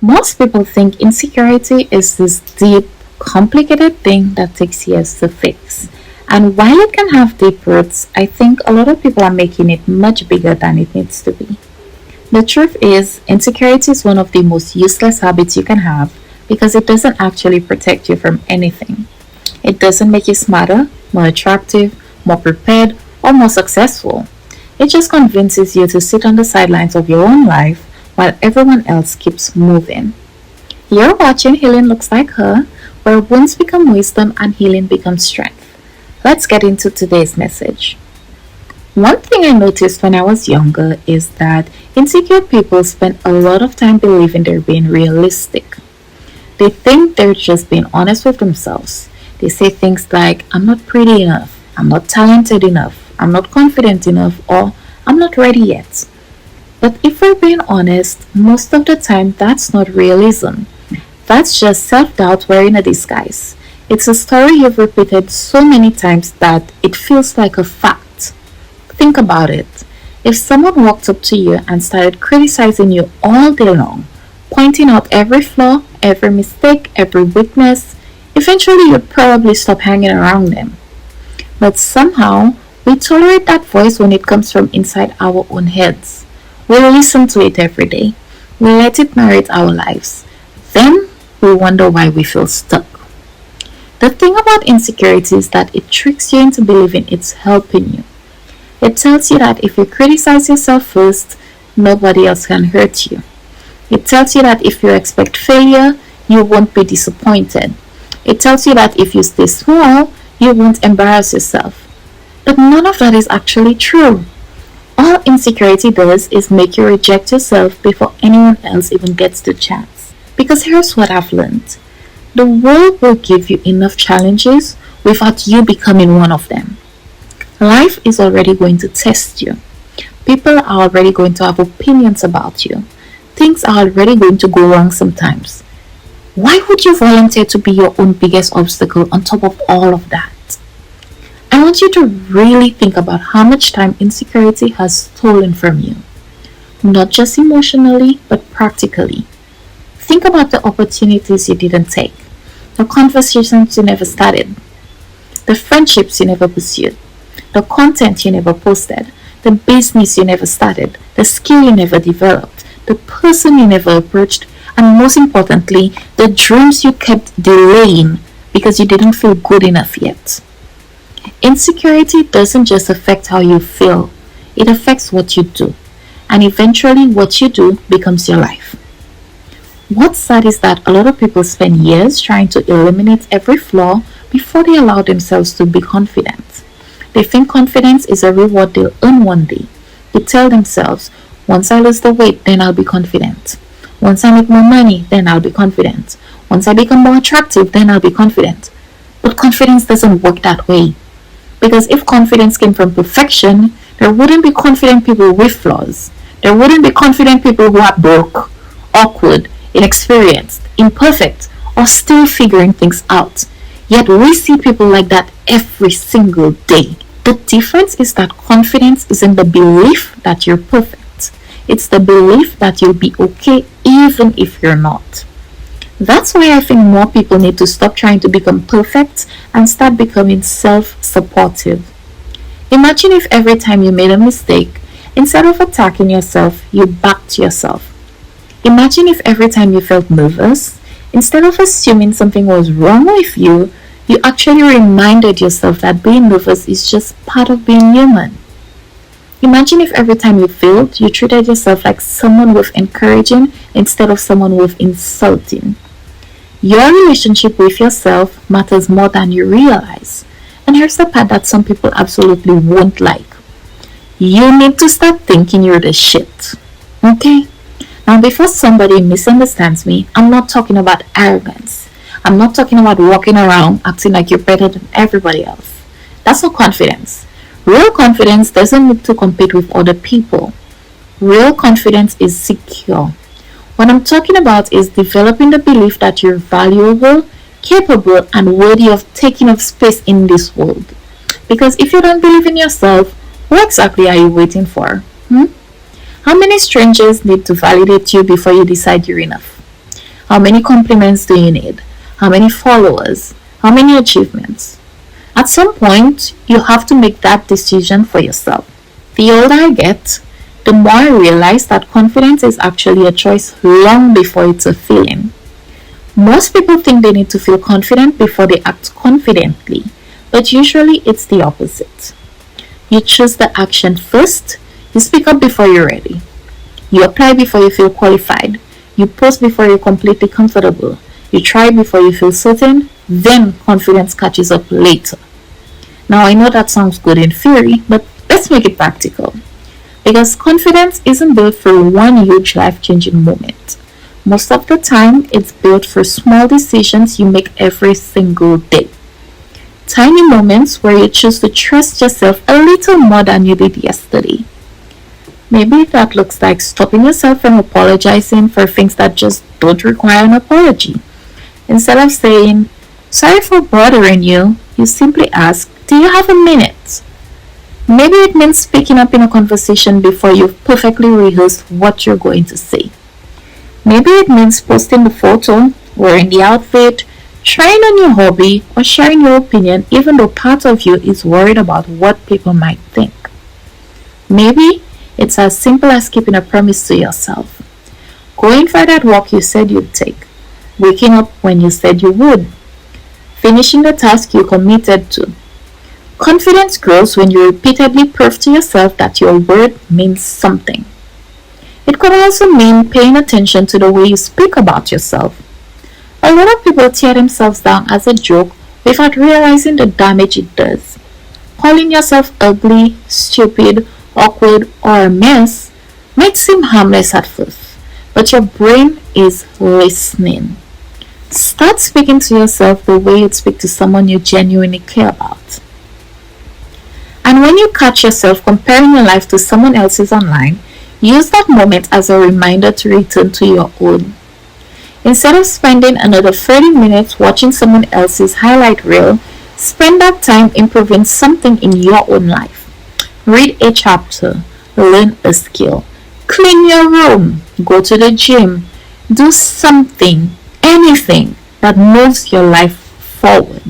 Most people think insecurity is this deep, complicated thing that takes years to fix. And while it can have deep roots, I think a lot of people are making it much bigger than it needs to be. The truth is, insecurity is one of the most useless habits you can have because it doesn't actually protect you from anything. It doesn't make you smarter, more attractive, more prepared, or more successful. It just convinces you to sit on the sidelines of your own life while everyone else keeps moving. You're watching Healing Looks Like Her, where wounds become wisdom and healing becomes strength. Let's get into today's message. One thing I noticed when I was younger is that insecure people spend a lot of time believing they're being realistic. They think they're just being honest with themselves. They say things like, I'm not pretty enough, I'm not talented enough, I'm not confident enough, or I'm not ready yet. But if we're being honest, most of the time that's not realism. That's just self-doubt wearing a disguise. It's a story you've repeated so many times that it feels like a fact. Think about it. If someone walked up to you and started criticizing you all day long, pointing out every flaw, every mistake, every weakness, eventually you'd probably stop hanging around them. But somehow, we tolerate that voice when it comes from inside our own heads. We listen to it every day. We let it narrate our lives. Then, we wonder why we feel stuck. The thing about insecurity is that it tricks you into believing it's helping you. It tells you that if you criticize yourself first, nobody else can hurt you. It tells you that if you expect failure, you won't be disappointed. It tells you that if you stay small, you won't embarrass yourself. But none of that is actually true. All insecurity does is make you reject yourself before anyone else even gets the chance. Because here's what I've learned. The world will give you enough challenges without you becoming one of them. Life is already going to test you. People are already going to have opinions about you. Things are already going to go wrong sometimes. Why would you volunteer to be your own biggest obstacle on top of all of that? I want you to really think about how much time insecurity has stolen from you. Not just emotionally, but practically. Think about the opportunities you didn't take, the conversations you never started, the friendships you never pursued, the content you never posted, the business you never started, the skill you never developed, the person you never approached, and most importantly, the dreams you kept delaying because you didn't feel good enough yet. Insecurity doesn't just affect how you feel, it affects what you do, and eventually what you do becomes your life. What's sad is that a lot of people spend years trying to eliminate every flaw before they allow themselves to be confident. They think confidence is a reward they'll earn one day. They tell themselves, once I lose the weight, then I'll be confident. Once I make more money, then I'll be confident. Once I become more attractive, then I'll be confident. But confidence doesn't work that way. Because if confidence came from perfection, there wouldn't be confident people with flaws. There wouldn't be confident people who are broke, awkward, inexperienced, imperfect, or still figuring things out. Yet we see people like that every single day. The difference is that confidence isn't the belief that you're perfect. It's the belief that you'll be okay even if you're not. That's why I think more people need to stop trying to become perfect and start becoming self-supportive. Imagine if every time you made a mistake, instead of attacking yourself, you backed yourself. Imagine if every time you felt nervous, instead of assuming something was wrong with you, you actually reminded yourself that being nervous is just part of being human. Imagine if every time you failed, you treated yourself like someone worth encouraging instead of someone worth insulting. Your relationship with yourself matters more than you realize. And here's the part that some people absolutely won't like. You need to start thinking you're the shit. Okay? Now, before somebody misunderstands me, I'm not talking about arrogance. I'm not talking about walking around acting like you're better than everybody else. That's not confidence. Real confidence doesn't need to compete with other people. Real confidence is secure. What I'm talking about is developing the belief that you're valuable, capable, and worthy of taking up space in this world. Because if you don't believe in yourself, what exactly are you waiting for? How many strangers need to validate you before you decide you're enough? How many compliments do you need? How many followers? How many achievements? At some point, you have to make that decision for yourself. The older I get, the more I realize that confidence is actually a choice long before it's a feeling. Most people think they need to feel confident before they act confidently, but usually it's the opposite. You choose the action first, you speak up before you're ready, you apply before you feel qualified, you post before you're completely comfortable, you try before you feel certain, then confidence catches up later. Now I know that sounds good in theory, but let's make it practical. Because confidence isn't built for one huge life-changing moment. Most of the time, it's built for small decisions you make every single day. Tiny moments where you choose to trust yourself a little more than you did yesterday. Maybe that looks like stopping yourself from apologizing for things that just don't require an apology. Instead of saying, "Sorry for bothering you," you simply ask, "Do you have a minute?" Maybe it means speaking up in a conversation before you've perfectly rehearsed what you're going to say. Maybe it means posting the photo, wearing the outfit, trying a new hobby, or sharing your opinion even though part of you is worried about what people might think. Maybe it's as simple as keeping a promise to yourself. Going for that walk you said you'd take. Waking up when you said you would. Finishing the task you committed to. Confidence grows when you repeatedly prove to yourself that your word means something. It could also mean paying attention to the way you speak about yourself. A lot of people tear themselves down as a joke without realizing the damage it does. Calling yourself ugly, stupid, awkward, or a mess might seem harmless at first, but your brain is listening. Start speaking to yourself the way you'd speak to someone you genuinely care about. And when you catch yourself comparing your life to someone else's online, use that moment as a reminder to return to your own. Instead of spending another 30 minutes watching someone else's highlight reel, spend that time improving something in your own life. Read a chapter, learn a skill, clean your room, go to the gym, do something, anything that moves your life forward.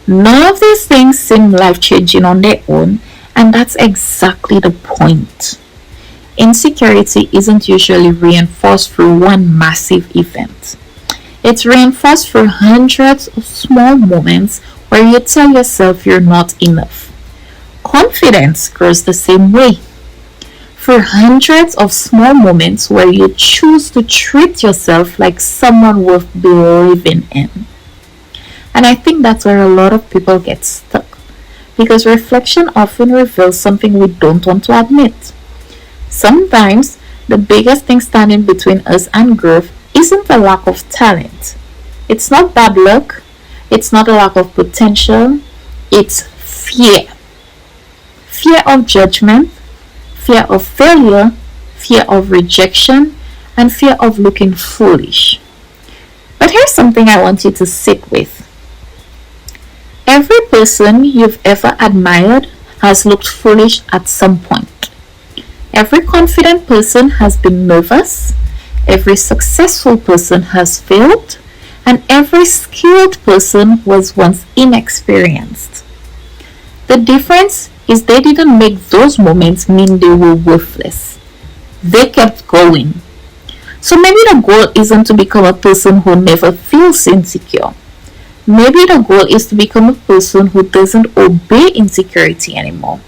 None of these things seem life-changing on their own, and that's exactly the point. Insecurity isn't usually reinforced through one massive event. It's reinforced through hundreds of small moments where you tell yourself you're not enough. Confidence grows the same way. Through hundreds of small moments where you choose to treat yourself like someone worth believing in. And I think that's where a lot of people get stuck, because reflection often reveals something we don't want to admit. Sometimes the biggest thing standing between us and growth isn't a lack of talent. It's not bad luck. It's not a lack of potential. It's fear. Fear of judgment, fear of failure, fear of rejection, and fear of looking foolish. But here's something I want you to sit with. Every person you've ever admired has looked foolish at some point. Every confident person has been nervous, every successful person has failed, and every skilled person was once inexperienced. The difference is they didn't make those moments mean they were worthless. They kept going. So maybe the goal isn't to become a person who never feels insecure. Maybe the goal is to become a person who doesn't obey insecurity anymore.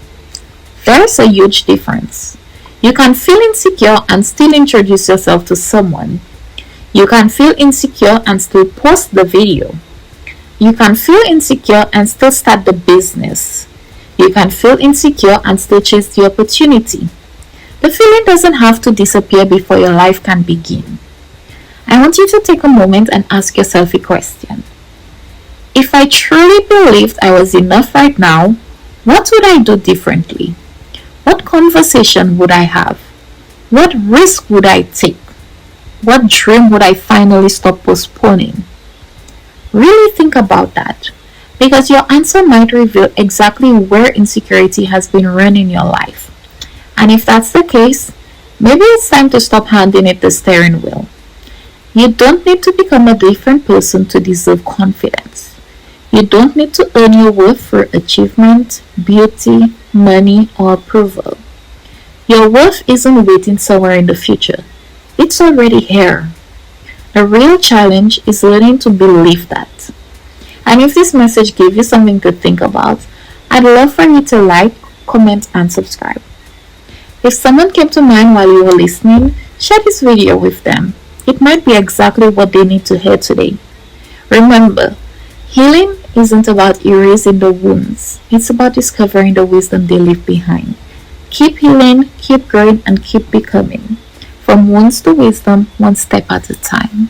There's a huge difference. You can feel insecure and still introduce yourself to someone. You can feel insecure and still post the video. You can feel insecure and still start the business. You can feel insecure and still chase the opportunity. The feeling doesn't have to disappear before your life can begin. I want you to take a moment and ask yourself a question. If I truly believed I was enough right now, what would I do differently? What conversation would I have? What risk would I take? What dream would I finally stop postponing? Really think about that, because your answer might reveal exactly where insecurity has been running your life. And if that's the case, maybe it's time to stop handing it the steering wheel. You don't need to become a different person to deserve confidence. You don't need to earn your worth through achievement, beauty, money, or approval. Your worth isn't waiting somewhere in the future. It's already here. The real challenge is learning to believe that. And if this message gave you something to think about, I'd love for you to like, comment, and subscribe. If someone came to mind while you were listening, share this video with them. It might be exactly what they need to hear today. Remember, healing isn't about erasing the wounds. It's about discovering the wisdom they leave behind. Keep healing, keep growing, and keep becoming. From wounds to wisdom, one step at a time.